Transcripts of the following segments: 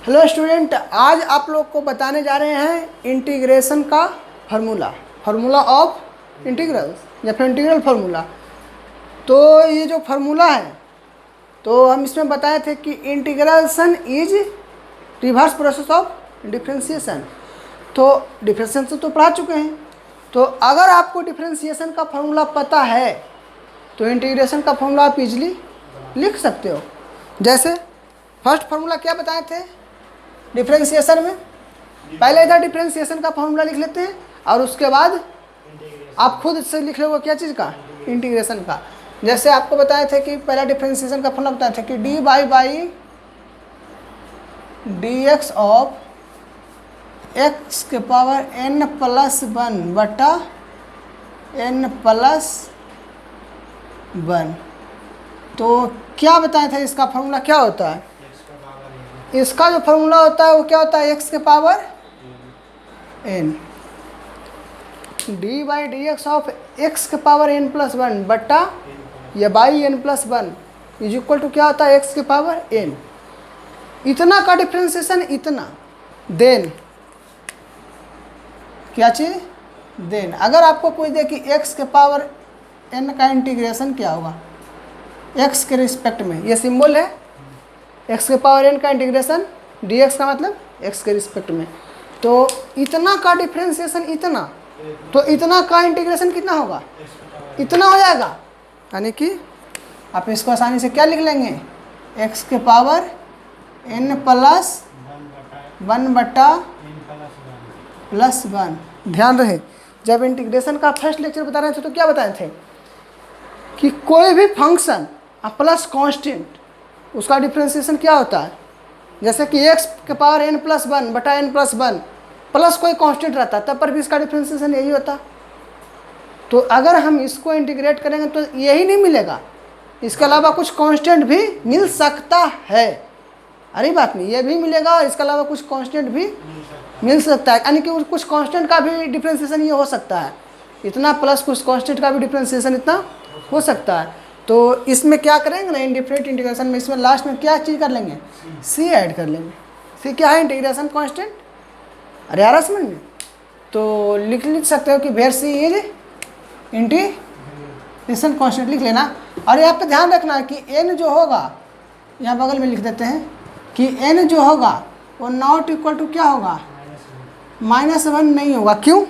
Hello student, आज आप लोग को बताने जा रहे हैं इंटीग्रेशन का फार्मूला ऑफ इंटीग्रल या फिर इंटीग्रल फार्मूला। तो ये जो फार्मूला है तो हम इसमें बताए थे कि integration is reverse process of differentiation. तो डिफरेंशिएशन तो पढ़ा चुके हैं, तो अगर आपको डिफरेंशिएशन का फार्मूला पता है तो इंटीग्रेशन का फार्मूला आप इजीली लिख सकते हो। जैसे फर्स्ट फार्मूला क्या बताए थे डिफरेंशिएशन में, पहले इधर डिफरेंशिएशन का फार्मूला लिख लेते हैं और उसके बाद आप खुद से लिख लोगे क्या चीज़ का, इंटीग्रेशन का। जैसे आपको बताए थे कि पहला डिफरेंशिएशन का फार्मूला बताए थे कि d y by d x of x के पावर n प्लस 1 बटा n प्लस 1। तो क्या बताए थे इसका फार्मूला क्या होता है, इसका जो फार्मूला होता है वो क्या होता है, x के power n d by d x of x के पावर n प्लस 1 बटा या by n plus 1 is equal to क्या होता है x के पावर n। इतना का डिफ्रेंसिएशन इतना, देन क्या चीज़, देन अगर आपको पूछ दे कि x के पावर n का इंटीग्रेशन क्या होगा x के रिस्पेक्ट में, ये सिंबल है x के पावर n का इंटीग्रेशन dx का मतलब x के रिस्पेक्ट में। तो इतना का डिफ्रेंसिएशन इतना, तो इतना का इंटीग्रेशन कितना होगा, इतना हो जाएगा। यानी कि आप इसको आसानी से क्या लिख लेंगे, x के पावर n प्लस 1 बटा प्लस 1। ध्यान रहे जब इंटीग्रेशन का फर्स्ट लेक्चर बता रहे थे तो क्या बताए थे कि कोई भी फंक्शन प्लस कांस्टेंट उसका डिफ्रेंसिएशन क्या होता है। जैसे कि x के पावर n प्लस 1 बटा n प्लस 1 प्लस कोई कांस्टेंट रहता तब पर भी इसका डिफ्रेंसिएशन यही होता। तो अगर हम इसको इंटीग्रेट करेंगे तो यही नहीं मिलेगा, इसके अलावा कुछ कांस्टेंट भी मिल सकता है। अरे बात नहीं, ये भी मिलेगा और इसके अलावा कुछ कांस्टेंट भी मिल सकता है। यानी कि कुछ कांस्टेंट का भी डिफ्रेंसिएशन ये हो सकता है इतना, प्लस कुछ कांस्टेंट का भी डिफ्रेंसिएशन इतना हो सकता है। तो इसमें क्या करेंगे ना, इंडिफरेंट इंटीग्रेशन में इसमें लास्ट में क्या चीज़ कर लेंगे, सी ऐड कर लेंगे। सी क्या है, इंटीग्रेशन कांस्टेंट। अरे यार समझ में, तो लिख सकते हो कि where c is integration constant लिख लेना। और यहाँ पे ध्यान रखना है कि n जो होगा, यहाँ बगल में लिख देते हैं कि n जो होगा वो नॉट इक्वल टू क्या होगा, -1 नहीं होगा। क्यों,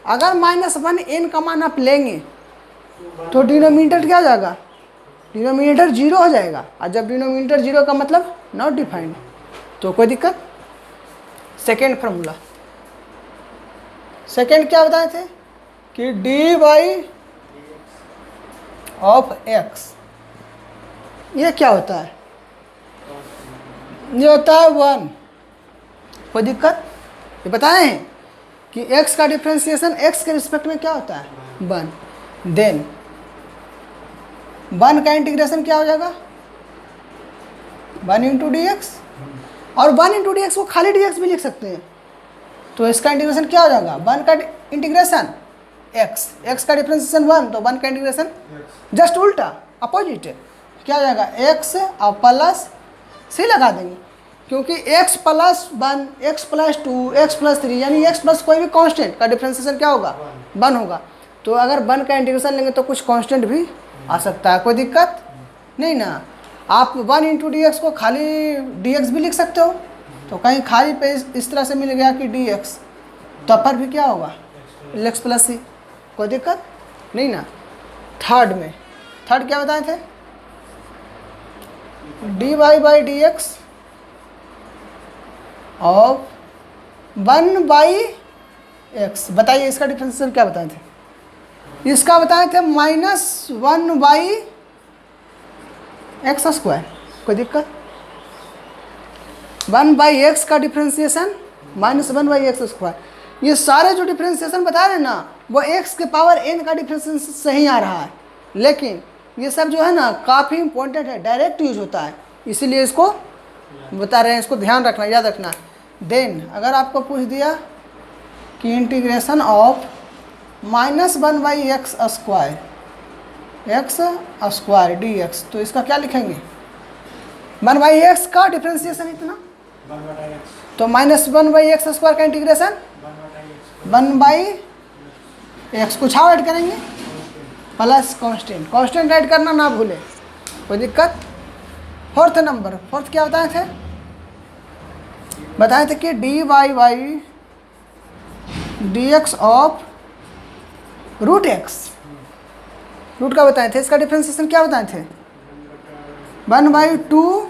अगर -1 n का मान आप लेंगे तो डिनोमिनेटर क्या हो जाएगा, डिनोमिनेटर 0 हो जाएगा। और जब डिनोमिनेटर 0 का मतलब नॉट डिफाइंड, तो कोई दिक्कत। सेकेंड फार्मूला, सेकेंड क्या बताए थे कि डी बाई ऑफ एक्स, ये क्या होता है, ये होता है 1। कोई दिक्कत, ये बताए हैं कि x का डिफ्रेंसिएशन x के रिस्पेक्ट में क्या होता है 1। देन 1 का इंटीग्रेशन क्या हो जाएगा 1 इंटू डी एक्स, और 1 इंटू डी एक्स को खाली डी एक्स भी लिख सकते हैं। तो इसका इंटीग्रेशन क्या हो जाएगा, 1 का इंटीग्रेशन x का डिफ्रेंसिएशन 1, तो 1 का इंटीग्रेशन जस्ट उल्टा अपोजिट क्या हो जाएगा x और प्लस सी लगा देंगे, क्योंकि x plus 1 x plus 2 x plus 3 यानी x प्लस कोई भी कांस्टेंट का डिफ्रेंसिएशन क्या होगा 1 होगा। तो अगर 1 का इंटीग्रेशन लेंगे तो कुछ कांस्टेंट भी आ सकता है, कोई दिक्कत नहीं ना। आप 1 इंटू डी एक्स को खाली डी एक्स भी लिख सकते हो, तो कहीं खाली पे इस तरह से मिल गया कि डी एक्स, तब पर भी क्या होगा एक्स प्लस सी, कोई दिक्कत नहीं ना। थर्ड में, थर्ड क्या बताए थे, d y by d x of 1 by x. बताइए इसका डिफरेंशियल क्या बताए थे, इसका बताए थे -1 बाई एक्स स्क्वायर। कोई दिक्कत, 1 बाई एक्स का डिफ्रेंसिएशन -1 बाई एक्स स्क्वायर। ये सारे जो डिफ्रेंसिएशन बता रहे हैं ना वो x के पावर n का डिफ्रेंसिएशन सही आ रहा है, लेकिन ये सब जो है ना काफ़ी इंपॉर्टेंट है, डायरेक्ट यूज होता है, इसीलिए इसको बता रहे हैं, इसको ध्यान रखना, याद रखना। देन अगर आपको पूछ दिया कि integration of -1 by x square D x, तो इसका क्या लिखेंगे, 1 बाई एक्स का डिफ्रेंसिएशन इतना, तो -1/x² का इंटीग्रेशन 1/x, कुछ और ऐड करेंगे प्लस कांस्टेंट, कांस्टेंट ऐड करना ना भूले, कोई दिक्कत। फोर्थ नंबर, फोर्थ क्या बताए थे कि dy/dx ऑफ √x, रूट का बताए थे, इसका डिफ्रेंसिएशन क्या बताए थे 1/2,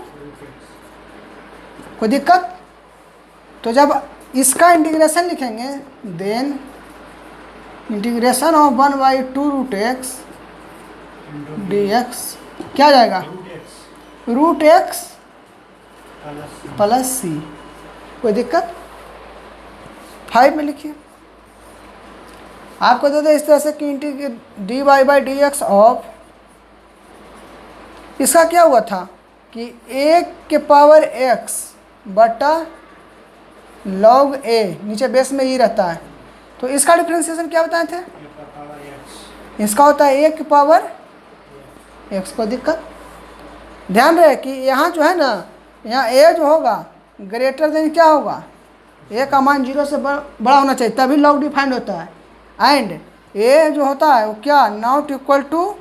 कोई दिक्कत। तो जब इसका इंटीग्रेशन लिखेंगे then integration of 1/2 √x dx क्या जाएगा √x प्लस c, कोई दिक्कत। 5 में लिखिए, आपको दे दे इस तरह से कि dy/dx ऑफ, इसका क्या हुआ था कि 1 बटा log a, नीचे बेस में ये रहता है, तो इसका डिफ्रेंसिएशन क्या बताए थे, इसका होता है 1 x, को दिक्कत। ध्यान रहे कि यहाँ जो है ना, यहाँ a जो होगा ग्रेटर देन क्या होगा, a का मान 0 से बड़ा होना चाहिए, तभी log डिफाइंड होता है। एंड a जो होता है वो क्या नॉट इक्वल टू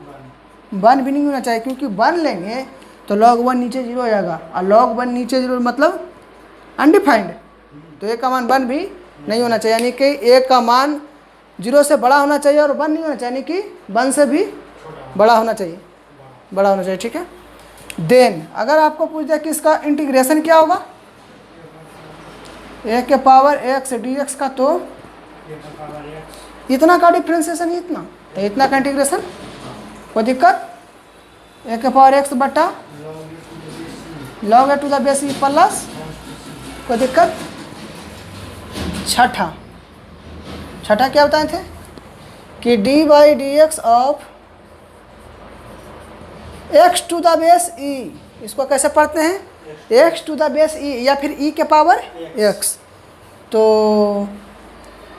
1 भी नहीं होना चाहिए, क्योंकि 1 लेंगे तो log 1 नीचे 0 हो जाएगा, और log 1 नीचे 0 मतलब अनडिफाइंड, तो a का मान 1 भी नहीं होना चाहिए, यानी कि a का मान 0 से बड़ा होना चाहिए और 1 नहीं होना चाहिए, यानी कि 1 से भी बड़ा होना चाहिए, बड़ा होना चाहिए, ठीक है। देन अगर आपको पूछ दिया कि इसका इंटीग्रेशन क्या होगा a⁴x dx का, तो इतना का डिफ्रेंसिएशन, इतना तो इतना का इंटीग्रेशन, कोई दिक्कत। a⁴x बटा log a to the base e plus, कोई दिक्कत। छठा क्या बताए थे कि dy/dx of x to the base e, इसको कैसे पढ़ते हैं x to the base e या फिर e के पावर x, तो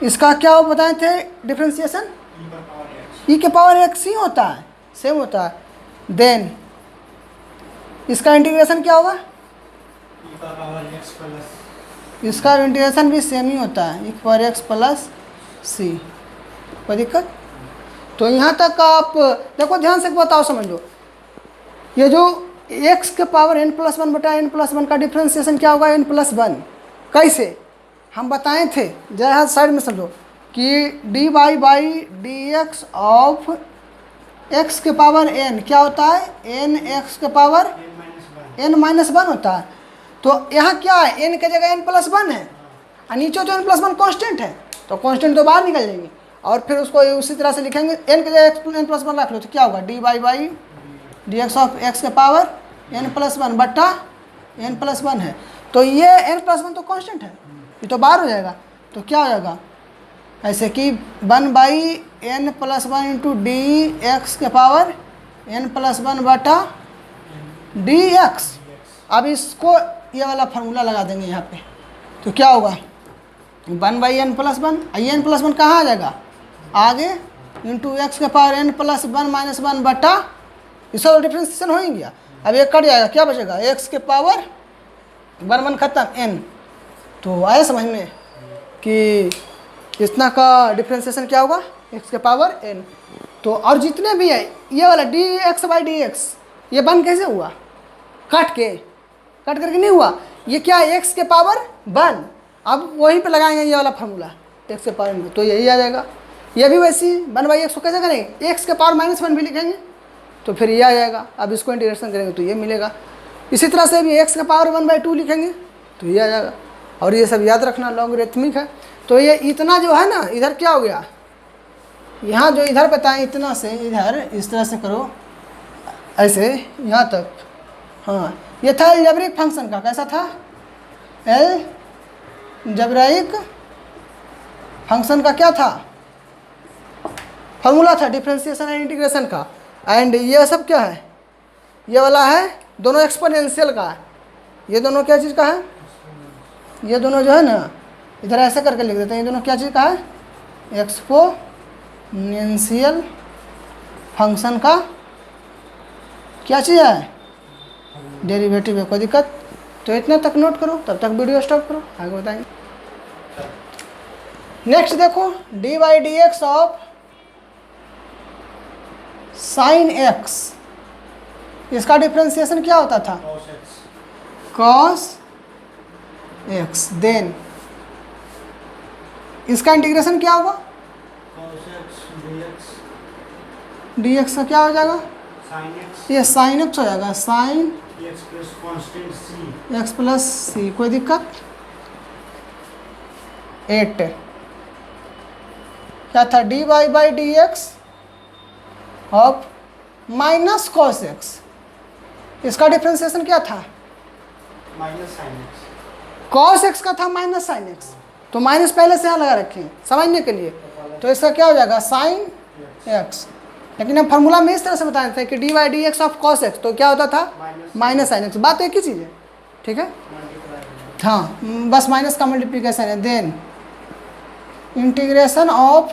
इसका क्या बताए थे डिफ्रेंसिएशन, e के पावर x ही होता है, सेम होता है। देन इसका इंटीग्रेशन क्या होगा, इसका इंटीग्रेशन भी सेम ही होता है, e⁴x प्लस c, कोई दिक्कत। तो यहाँ तक आप देखो, ध्यान से बताओ, समझ लो, ये जो x के पावर n+1 बटा n+1 का डिफ्रेंसिएशन क्या होगा n+1, कैसे हम बताए थे, जरा साइड में समझो कि dy/dx ऑफ x के पावर n क्या होता है nx के पावर n-1 होता है। तो यहाँ क्या है, n के जगह n+1 है, और नीचे तो n+1 कांस्टेंट है, तो कांस्टेंट तो बाहर निकल जाएंगे, और फिर उसको उसी तरह से लिखेंगे, n के जगह n+1 रख लो, तो क्या होगा dy/dx ऑफ x के पावर n+1 बटा n+1 है, तो ये n+1 तो कांस्टेंट है, ये तो बाहर हो जाएगा, तो क्या हो जाएगा ऐसे कि 1/n+1 इंटू dx के पावर n+1 बटा dx। अब इसको ये वाला फार्मूला लगा देंगे यहाँ पे, तो क्या होगा 1/n+1, ये n+1 कहाँ आ जाएगा आगे, इंटू x के पावर n+1 - 1 बटा, इसका डिफ्रेंसिएशन हो ही गया, अब ये कट जाएगा, क्या बचेगा x के पावर 1 खत्म n, तो आया समझ में कि इतना का डिफ्रेंसिएशन क्या होगा x के पावर n। तो और जितने भी है ये वाला dx/dx ये बन कैसे हुआ, कट करके नहीं हुआ, ये क्या है x के पावर 1, अब वहीं पे लगाएंगे ये वाला फार्मूला x के पावर n, तो यही आ जाएगा। ये भी वैसे ही 1/x को कैसे करेंगे, x के पावर -1 भी लिखेंगे, तो फिर ये आ जाएगा। अब इसको इंटीग्रेशन करेंगे तो ये मिलेगा। इसी तरह से भी x के पावर 1/2 लिखेंगे तो ये आ जाएगा। और ये सब याद रखना लॉगरिथमिक है। तो ये इतना जो है ना, इधर क्या हो गया, यहाँ जो इधर बताएं इतना से इधर इस तरह से करो, ऐसे यहाँ तक। हाँ, ये था एल्जेब्रिक फंक्शन का, कैसा था एल्जेब्रिक फंक्शन का, क्या था फार्मूला था डिफरेंशिएशन एंड इंटीग्रेशन का। एंड ये सब क्या है, ये वाला है दोनों एक्सपोनेंशियल का है, ये दोनों क्या चीज़ का है, ये दोनों जो है ना इधर ऐसे करके लिख देते हैं, ये दोनों क्या चीज़ का है, एक्सपोनेंशियल फंक्शन का क्या चीज़ है, डेरिवेटिव है, कोई दिक्कत। तो इतना तक नोट करो, तब तक वीडियो स्टॉप करो, आगे बताएंगे। नेक्स्ट देखो, D by d x of sine x, इसका डिफ्रेंसिएशन क्या होता था? Cos x. देन इसका इंटीग्रेशन क्या होगा? डी एक्स का क्या हो जाएगा? ये साइन एक्स हो जाएगा, साइन एक्स प्लस सी। कोई दिक्कत? 8 क्या था? D y by d x of minus cos x, इसका डिफ्रेंसिएशन क्या था? Minus sine x. Cos x का था माइनस साइन एक्स, तो माइनस पहले से यहाँ लगा रखे हैं समझने के लिए। तो इसका क्या हो जाएगा? Sine x. लेकिन हम फार्मूला में इस तरह से बताए थे कि d y d x of cos x, तो क्या होता था? Minus sine x. बात तो एक ही चीज़ है, ठीक है। हाँ, बस माइनस का मल्टीप्लीकेशन है। Then integration of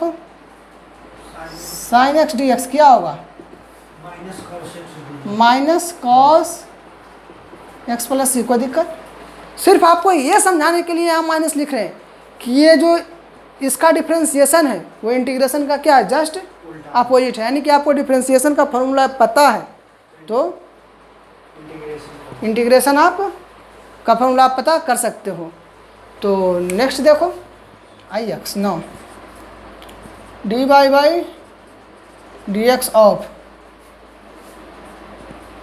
sine x d x क्या होगा? Minus cos x plus c. कोई दिक्कत? सिर्फ आपको ये समझाने के लिए यहाँ माइनस लिख रहे हैं कि ये जो इसका डिफ्रेंसिएशन है वो इंटीग्रेशन का क्या है? जस्ट अपोजिट है। यानी कि आपको डिफ्रेंसिएशन का फॉर्मूला पता है तो इंटीग्रेशन आप का फॉर्मूला आप पता कर सकते हो। तो नेक्स्ट देखो, I x no d y by d x of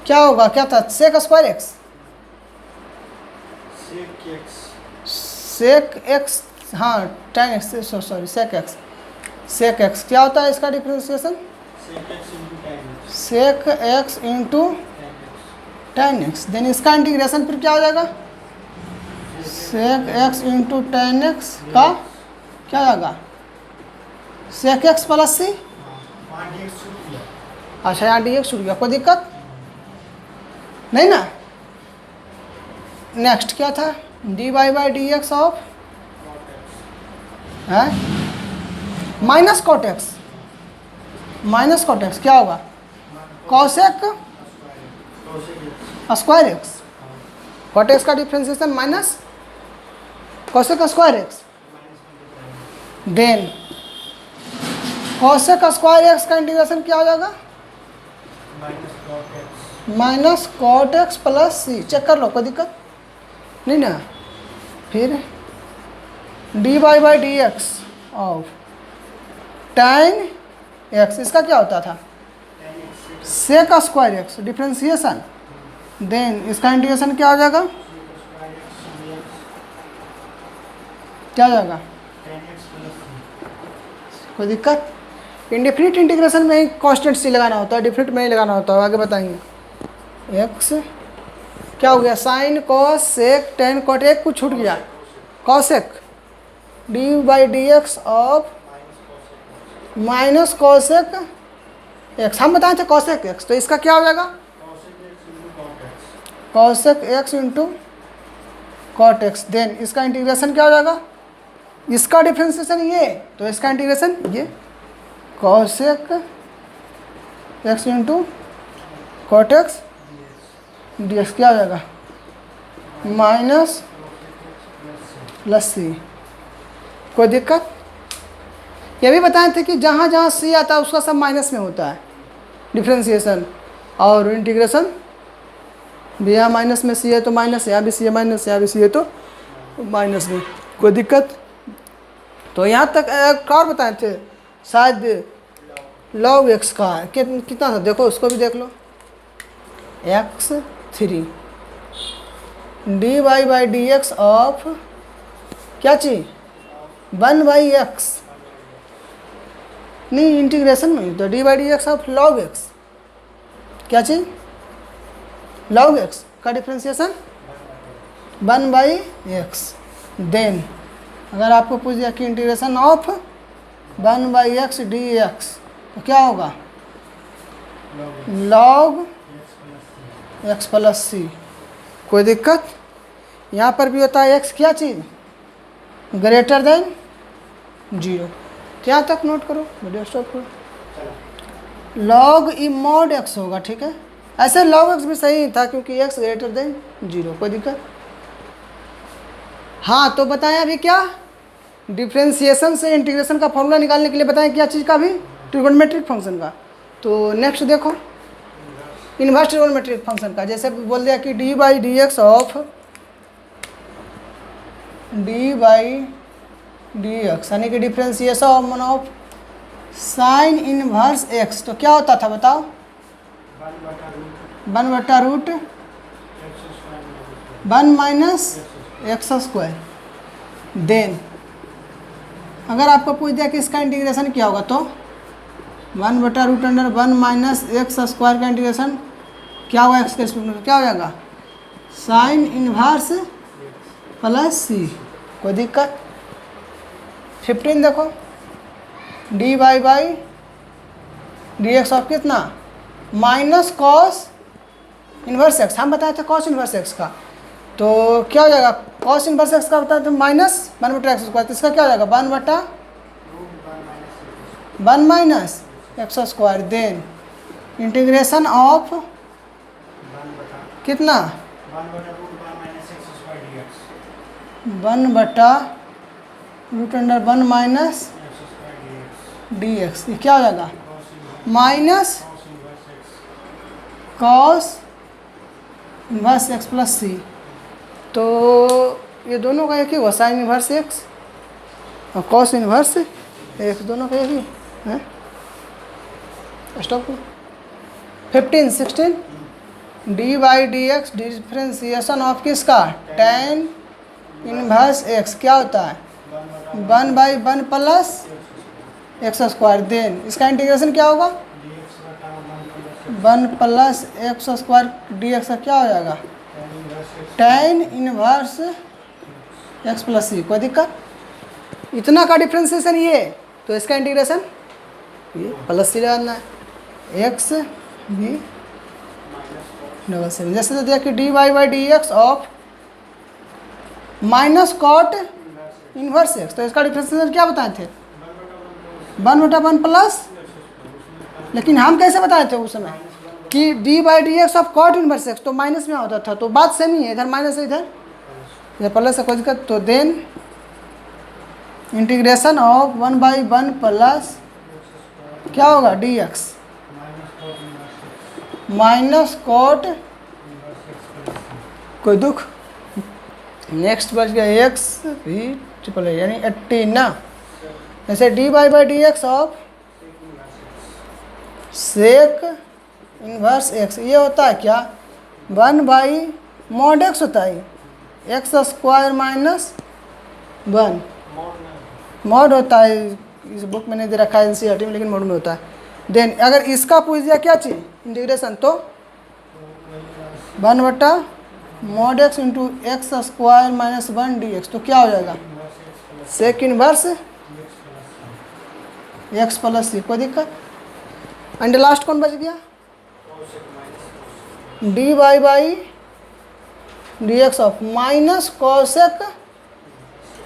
क्या होगा? क्या था? Sec square x, sec x, हाँ tan x, sorry sec x. Sec x क्या होता है इसका differentiation? Sec x into tan x. Then इसका इंटीग्रेशन फिर क्या हो जाएगा? Sec x into tan x का क्या हो जाएगा? Sec x plus c. अच्छा, यहाँ डी एक्स छूट गया, कोई दिक्कत नहीं ना। नेक्स्ट क्या था? D y by d x of है minus cot x. Minus cot x क्या होगा? Cosec square x. Cot x का differentiation minus cosec square x. Then cosec square x का इंटीग्रेशन क्या हो जाएगा? Minus cot x plus c. Check कर लो, कोई दिक्कत नहीं ना। फिर d y by d x of tan x, इसका क्या होता था? Sec square x differentiation. Then इसका इंटीग्रेशन क्या हो जाएगा? क्या हो जाएगा? कोई दिक्कत? इंडेफिनिट इंटीग्रेशन में ही कांस्टेंट सी लगाना होता है, डिफिनिट में ही लगाना होता है। आगे बताएंगे। एक्स क्या हो गया? Sine cos sec tan cot, एक कुछ छूट गया, cosec. D by d x of minus cosec x, हम बताए थे कॉसेक एक्स, तो इसका क्या हो जाएगा? Cosec x into cot x. Then इसका इंटीग्रेशन क्या हो जाएगा? इसका डिफ्रेंसिएशन ये, तो इसका इंटीग्रेशन ये cosec x into cot x d x क्या हो जाएगा? Minus plus c. कोई दिक्कत? ये भी बताए थे कि जहाँ जहाँ सी आता है उसका सब माइनस में होता है डिफ्रेंसिएशन, और इंटीग्रेशन भी यहाँ माइनस में सी है तो माइनस, यहाँ भी सी है माइनस, यहाँ भी सी है तो माइनस में। कोई दिक्कत? तो यहाँ तक एक और बताए थे शायद लॉग एक्स का कितना था, देखो उसको भी देख लो। X 3 d y by d x of क्या चीज? 1 बाई एक्स, नहीं इंटीग्रेशन में तो d by d x of log x क्या चीज? लॉग एक्स का डिफ्रेंसिएशन 1 बाई एक्स। देन अगर आपको पूछ दिया कि integration of 1 by x d x तो क्या होगा? Log x plus c. कोई दिक्कत? यहाँ पर भी होता है एक्स क्या चीज़? Greater than 0। क्या तक नोट करो, वीडियो स्टॉप करो। लॉग ई मॉड एक्स होगा, ठीक है। ऐसे लॉग एक्स भी सही था क्योंकि एक्स ग्रेटर देन 0। कोई दिक्कत? हाँ तो बताएं अभी क्या, डिफ्रेंशिएशन से इंटीग्रेशन का फॉर्मूला निकालने के लिए बताएं क्या चीज़ का भी, ट्रिगोनोमेट्रिक फंक्शन का। तो नेक्स्ट देखो इन्वर्स ट्रिगोनोमेट्रिक फंक्शन का, जैसे बोल दिया कि d by d x of D by d x यानी कि differentiation of sine inverse x, तो क्या होता था बताओ, 1/√1 माइनस x²। देन अगर आपको पूछ दिया कि इसका इंटीग्रेशन क्या होगा, तो 1/√1 माइनस x² का इंटीग्रेशन क्या होगा, एक्स के रिस्पेक्ट में क्या हो जाएगा, साइन इनवर्स प्लस सी। कोई दिक्कत। 15 देखो D by d x of कितना, माइनस कॉस इनवर्स एक्स, हम बताए थे कॉस इनवर्स एक्स का, तो क्या हो जाएगा, कॉस इनवर्स एक्स का बताए थे माइनस 1/x², तो इसका क्या हो जाएगा 1/1 minus x²। Then integration of कितना 1/√1 माइनस डी एक्स, ये क्या हो जाएगा minus cos inverse x plus c. तो ये दोनों का एक ही हुआ, साइन इनवर्स एक्स और कॉस इनवर्स एक्स, दोनों का एक ही है। Stop. 15 16 d by d x differentiation of किसका, टेन इनवर्स एक्स क्या होता है 1/1 प्लस x²। देन इसका इंटीग्रेशन क्या होगा 1 प्लस x² dx का क्या हो जाएगा ten inverse x plus c. कोई दिक्कत, इतना का डिफ्रेंशिएशन ये, तो इसका इंटीग्रेशन ये प्लस सी डालना है, एक्स भी डबल सी। जैसे तो दिया कि d y by d x of minus cot inverse x, तो इसका डिफ्रेंशिएशन क्या बताए थे 1/1 प्लस, लेकिन हम कैसे बताए थे उस समय कि d by d x of cot inverse x, तो माइनस में होता था, तो बात सेम ही है, इधर माइनस है इधर प्लस है। कोई दिक्कत, तो देन इंटीग्रेशन ऑफ 1/1 प्लस क्या होगा डी एक्स माइनस कॉट, कोई दुख। नेक्स्ट बच गया एक्स भी ट्रिपल है यानी 18 ना, जैसे d by d x of sec inverse x, ये होता है क्या 1/mod x होता है, x² माइनस 1 मॉड होता है, इस बुक में नहीं दे रखा है NCERT में, लेकिन मॉड में होता है। देन अगर इसका पूछ दिया क्या चीज़ इंटीग्रेशन, तो 1/mod x into x² minus 1 dx, तो क्या हो जाएगा sec inverse x plus c. कोई दिक्कत। एंड लास्ट कौन बच गया d y by d x of minus cosec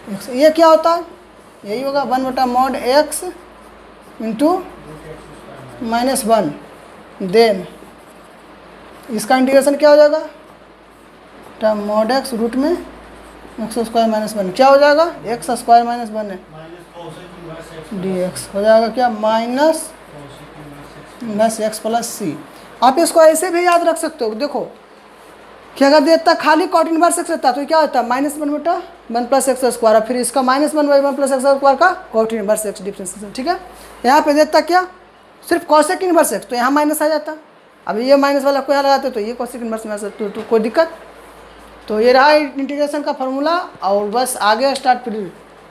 x, ये क्या होता है यही होगा 1/mod x into minus 1। Then इसका इंटीग्रेशन क्या हो जाएगा mod x रूट में x² माइनस 1 क्या हो जाएगा x² माइनस 1 है dx हो जाएगा क्या माइनस x प्लस सी। आप इसको ऐसे भी याद रख सकते हो, देखो कि अगर देता खाली कॉट इनवर्स एक्स रहता तो क्या होता है -1/1 प्लस x², और फिर इसका -1/1 प्लस x² का कॉट इनवर्स एक्स डिफ्रेंशिएशन। ठीक है, यहाँ पे देता क्या सिर्फ कॉसेक इनवर्स एक्स, तो यहाँ माइनस आ जाता। अभी ये माइनस वाला को यहाँ लगाते तो ये कॉसेक इनवर्स में आ सकते, तो कोई दिक्कत। तो ये रहा इंटीग्रेशन का फॉर्मूला, और बस आगे स्टार्ट फिर